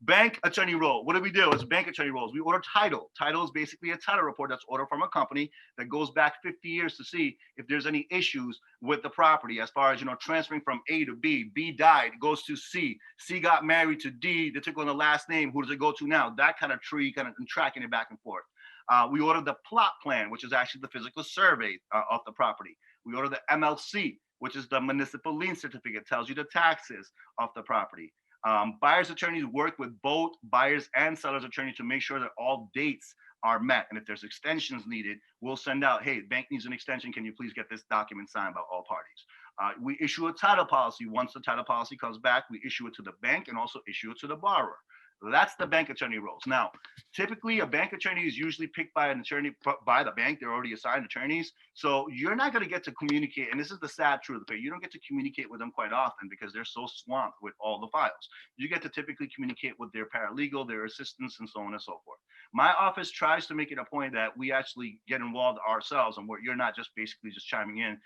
Bank attorney role. What do we do? It's bank attorney roles. We order title. Title is basically a title report that's ordered from a company that goes back 50 years to see if there's any issues with the property as far as, transferring from A to B. B died, it goes to C. C got married to D. They took on the last name. Who does it go to now? That kind of tree, kind of tracking it back and forth. We order the plot plan, which is actually the physical survey of the property. We order the MLC, which is the municipal lien certificate, tells you the taxes of the property. Buyer's attorneys work with both buyers and sellers attorneys to make sure that all dates are met. And if there's extensions needed, we'll send out, hey, bank needs an extension. Can you please get this document signed by all parties? We issue a title policy. Once the title policy comes back, we issue it to the bank and also issue it to the borrower. That's the bank attorney roles. Now, typically a bank attorney is usually picked by an attorney by the bank. They're already assigned attorneys. So you're not going to get to communicate. And this is the sad truth. You don't get to communicate with them quite often because they're so swamped with all the files. You get to typically communicate with their paralegal, their assistants, and so on and so forth. My office tries to make it a point that we actually get involved ourselves and where you're not just basically just chiming in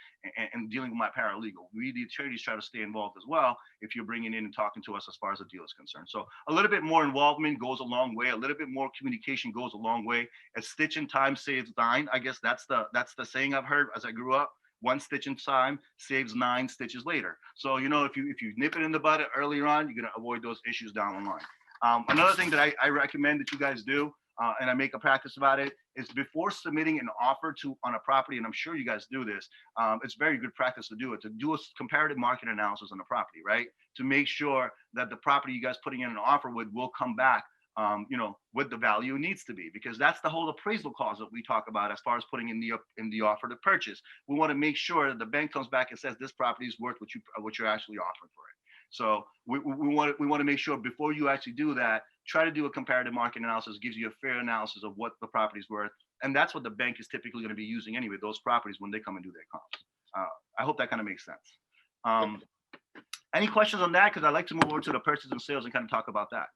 and dealing with my paralegal. We, the attorneys, try to stay involved as well if you're bringing in and talking to us as far as the deal is concerned. So a little bit more involvement goes a long way. A little bit more communication goes a long way. A stitch in time saves 9. I guess that's the saying I've heard as I grew up. 1 stitch in time saves 9 stitches later. So if you nip it in the bud earlier on, you're gonna avoid those issues down the line. Another thing that I recommend that you guys do, and I make a practice about it, is before submitting an offer on a property, and I'm sure you guys do this, it's very good practice to do a comparative market analysis on the property, right? To make sure that the property you guys putting in an offer with will come back, with the value it needs to be, because that's the whole appraisal clause that we talk about as far as putting in the offer to purchase. We want to make sure that the bank comes back and says this property is worth what you're actually offering for it. So we want to make sure before you actually do that, try to do a comparative market analysis, gives you a fair analysis of what the property's worth. And that's what the bank is typically going to be using anyway, those properties when they come and do their comps. I hope that kind of makes sense. Any questions on that? Because I'd like to move over to the purchase and sales and kind of talk about that.